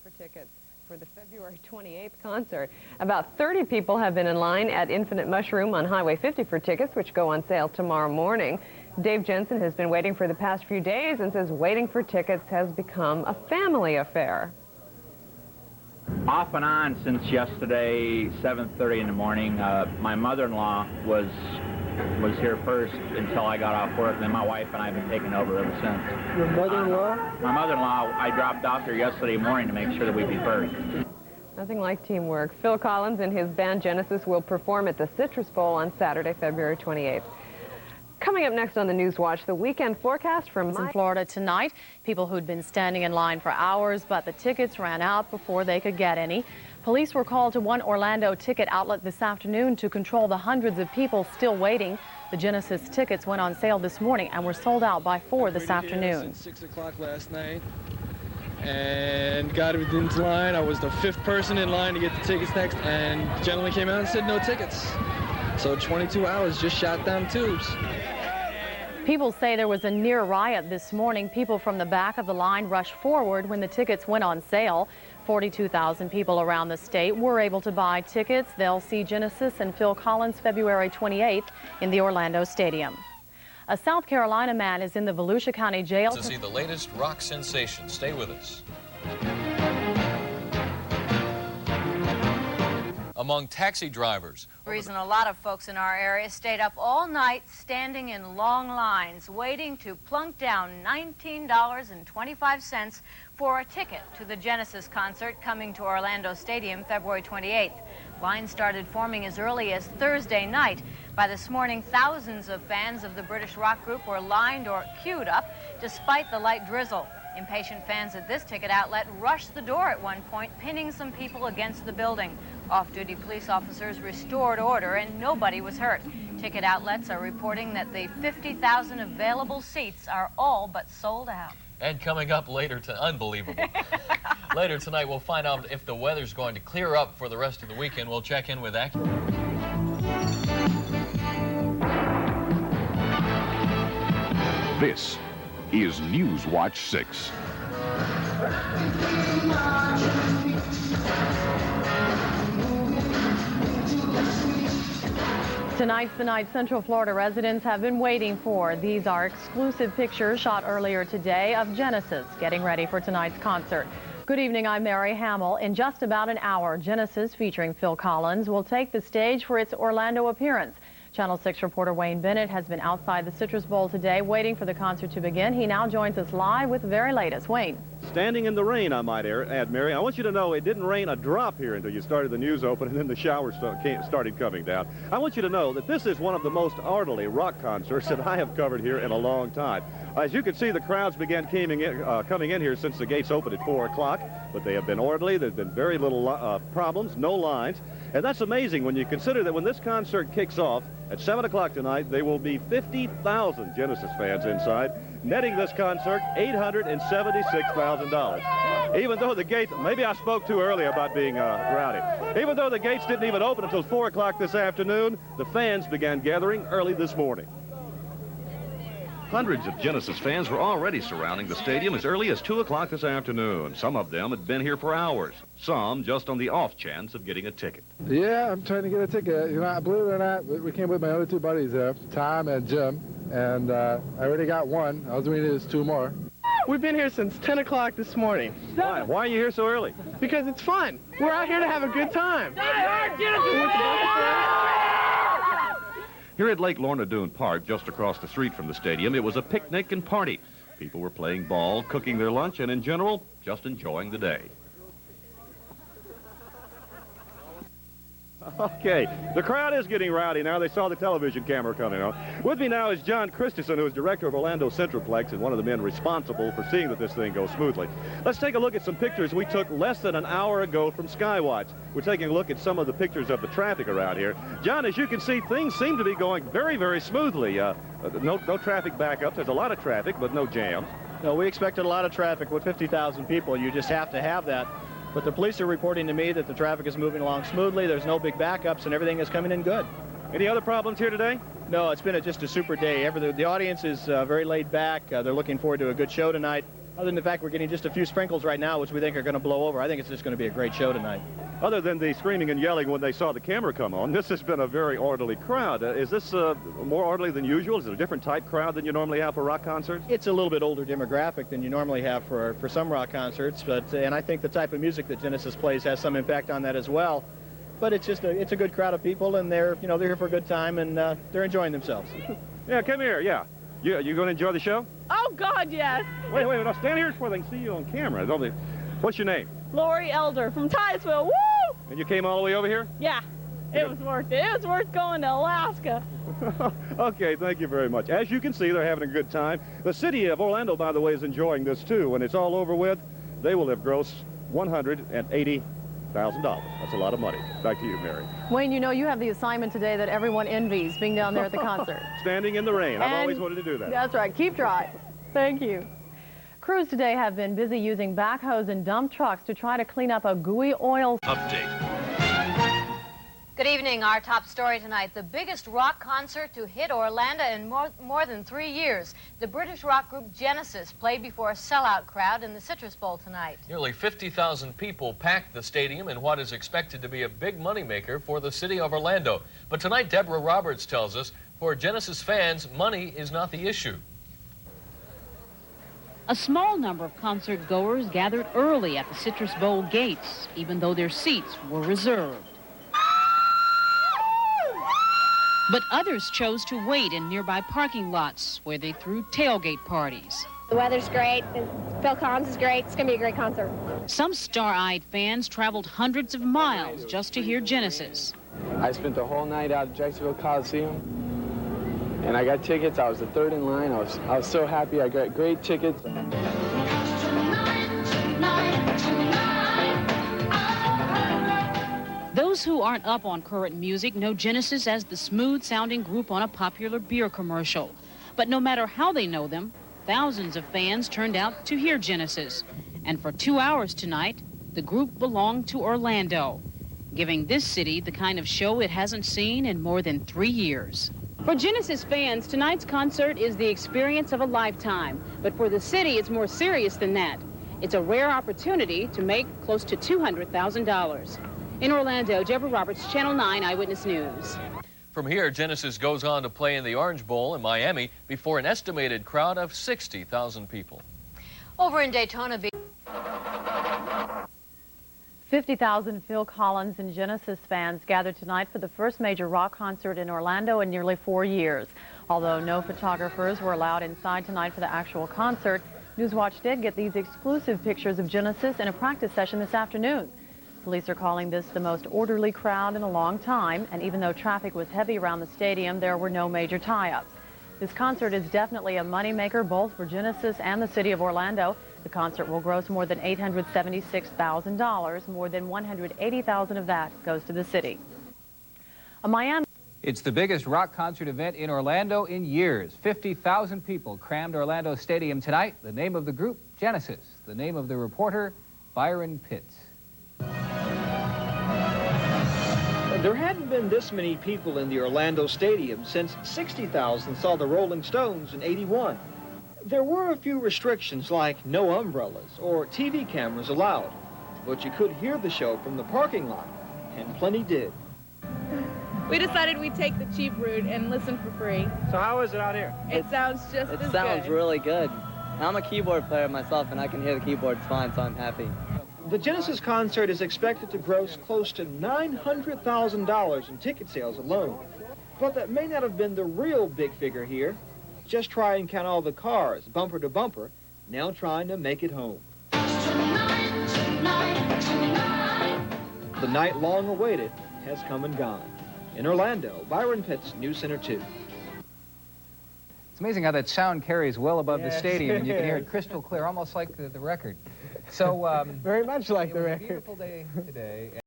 for tickets for the February 28th concert. About 30 people have been in line at Infinite Mushroom on Highway 50 for tickets, which go on sale tomorrow morning. Dave Jensen has been waiting for the past few days and says waiting for tickets has become a family affair. Off and on since yesterday, 7:30 in the morning. My mother-in-law was here first until I got off work, and then my wife and I have been taking over ever since. Your mother-in-law? My mother-in-law, I dropped off here yesterday morning to make sure that we'd be first. Nothing like teamwork. Phil Collins and his band Genesis will perform at the Citrus Bowl on Saturday, February 28th. Coming up next on the News Watch, the weekend forecast from in Florida tonight. People who'd been standing in line for hours, but the tickets ran out before they could get any. Police were called to one Orlando ticket outlet this afternoon to control the hundreds of people still waiting. The Genesis tickets went on sale this morning and were sold out by 4 this afternoon. 6 o'clock last night and got into line. I was the 5th person in line to get the tickets next, and the gentleman came out and said no tickets. So 22 hours, just shot down tubes. People say there was a near riot this morning. People from the back of the line rushed forward when the tickets went on sale. 42,000 people around the state were able to buy tickets. They'll see Genesis and Phil Collins February 28th in the Orlando Stadium. A South Carolina man is in the Volusia County Jail to see the latest rock sensation. Stay with us. Among taxi drivers. The reason a lot of folks in our area stayed up all night standing in long lines waiting to plunk down $19.25 for a ticket to the Genesis concert coming to Orlando Stadium February 28th. Lines started forming as early as Thursday night. By this morning, thousands of fans of the British rock group were lined or queued up despite the light drizzle. Impatient fans at this ticket outlet rushed the door at one point, pinning some people against the building. Off-duty police officers restored order and nobody was hurt. Ticket outlets are reporting that the 50,000 available seats are all but sold out. And coming up later, unbelievable. Later tonight, we'll find out if the weather's going to clear up for the rest of the weekend. We'll check in with that. This is News Watch 6. Tonight's the night Central Florida residents have been waiting for. These are exclusive pictures shot earlier today of Genesis getting ready for tonight's concert. Good evening, I'm Mary Hamill. In just about an hour, Genesis, featuring Phil Collins, will take the stage for its Orlando appearance. Channel 6 reporter Wayne Bennett has been outside the Citrus Bowl today waiting for the concert to begin. He now joins us live with the very latest. Wayne. Standing in the rain, I might add, Mary. I want you to know it didn't rain a drop here until you started the news open, and then the showers started coming down. I want you to know that this is one of the most orderly rock concerts that I have covered here in a long time. As you can see, the crowds began coming in here since the gates opened at 4 o'clock, but they have been orderly. There's been very little problems, no lines. And that's amazing when you consider that when this concert kicks off at 7 o'clock tonight, there will be 50,000 Genesis fans inside, netting this concert $876,000. Even though the gates, maybe I spoke too early about being rowdy. Even though the gates didn't even open until 4 o'clock this afternoon, the fans began gathering early this morning. Hundreds of Genesis fans were already surrounding the stadium as early as 2 o'clock this afternoon. Some of them had been here for hours, some just on the off chance of getting a ticket. Yeah, I'm trying to get a ticket. You know, believe it or not, we came with my other 2 buddies there, Tom and Jim, and I already got 1. All we need is 2 more. We've been here since 10 o'clock this morning. Why are you here so early? Because it's fun. We're out here to have a good time. Here at Lake Lorna Doone Park, just across the street from the stadium, it was a picnic and party. People were playing ball, cooking their lunch, and in general, just enjoying the day. Okay, the crowd is getting rowdy now. They saw the television camera coming on. With me now is John Christensen, who is director of Orlando Centralplex and one of the men responsible for seeing that this thing goes smoothly. Let's take a look at some pictures we took less than an hour ago from Skywatch. We're taking a look at some of the pictures of the traffic around here. John, as you can see, things seem to be going very, very smoothly. No traffic backups. There's a lot of traffic, but no jams. No, we expected a lot of traffic with 50,000 people. You just have to have that. But the police are reporting to me that the traffic is moving along smoothly. There's no big backups, and everything is coming in good. Any other problems here today? No, it's been just a super day. The audience is very laid back. They're looking forward to a good show tonight. Other than the fact we're getting just a few sprinkles right now, which we think are going to blow over, I think it's just going to be a great show tonight. Other than the screaming and yelling when they saw the camera come on, this has been a very orderly crowd. Is this more orderly than usual? Is it a different type crowd than you normally have for rock concerts? It's a little bit older demographic than you normally have for some rock concerts, and I think the type of music that Genesis plays has some impact on that as well. But it's just it's a good crowd of people, and they're here for a good time, and they're enjoying themselves. Yeah, come here. Yeah, you going to enjoy the show? Oh God, yes. Wait, now stand here before they can see you on camera. What's your name? Lori Elder from Titusville. Woo! And you came all the way over here? Yeah, it was worth it. It was worth going to Alaska. Okay, thank you very much. As you can see, they're having a good time. The city of Orlando, by the way, is enjoying this too. When it's all over with, they will have grossed $180,000. That's a lot of money. Back to you, Mary. Wayne, you know you have the assignment today that everyone envies, being down there at the concert. Standing in the rain. I've always wanted to do that. That's right. Keep dry. Thank you. Crews today have been busy using backhoes and dump trucks to try to clean up a gooey oil Update. Good evening. Our top story tonight, the biggest rock concert to hit Orlando in more than 3 years. The British rock group Genesis played before a sellout crowd in the Citrus Bowl tonight. Nearly 50,000 people packed the stadium in what is expected to be a big moneymaker for the city of Orlando. But tonight, Deborah Roberts tells us, for Genesis fans, money is not the issue. A small number of concert goers gathered early at the Citrus Bowl gates, even though their seats were reserved. But others chose to wait in nearby parking lots where they threw tailgate parties. The weather's great. Phil Collins is great. It's going to be a great concert. Some star-eyed fans traveled hundreds of miles just to hear Genesis. I spent the whole night out at Jacksonville Coliseum, and I got tickets. I was the third in line. I was so happy. I got great tickets. Those who aren't up on current music know Genesis as the smooth-sounding group on a popular beer commercial. But no matter how they know them, thousands of fans turned out to hear Genesis. And for 2 hours tonight, the group belonged to Orlando, giving this city the kind of show it hasn't seen in more than 3 years. For Genesis fans, tonight's concert is the experience of a lifetime. But for the city, it's more serious than that. It's a rare opportunity to make close to $200,000. In Orlando, Deborah Roberts, Channel 9 Eyewitness News. From here, Genesis goes on to play in the Orange Bowl in Miami before an estimated crowd of 60,000 people. Over in Daytona Beach. 50,000 Phil Collins and Genesis fans gathered tonight for the first major rock concert in Orlando in nearly 4 years. Although no photographers were allowed inside tonight for the actual concert, Newswatch did get these exclusive pictures of Genesis in a practice session this afternoon. Police are calling this the most orderly crowd in a long time, and even though traffic was heavy around the stadium, there were no major tie-ups. This concert is definitely a moneymaker both for Genesis and the city of Orlando. The concert will gross more than $876,000. More than $180,000 of that goes to the city. It's the biggest rock concert event in Orlando in years. 50,000 people crammed Orlando Stadium tonight. The name of the group, Genesis. The name of the reporter, Byron Pitts. There hadn't been this many people in the Orlando Stadium since 60,000 saw the Rolling Stones in '81. There were a few restrictions like no umbrellas or TV cameras allowed, but you could hear the show from the parking lot, and plenty did. We decided we'd take the cheap route and listen for free. So how is it out here? It sounds just as good. It sounds really good. I'm a keyboard player myself, and I can hear the keyboards fine, so I'm happy. The Genesis concert is expected to gross close to $900,000 in ticket sales alone. But that may not have been the real big figure here. Just try and count all the cars, bumper to bumper, now trying to make it home. The night long awaited has come and gone. In Orlando, Byron Pitts, News Center 2. It's amazing how that sound carries well above the stadium, and you can hear it crystal clear, almost like the record. So, very much like the record. Beautiful day today.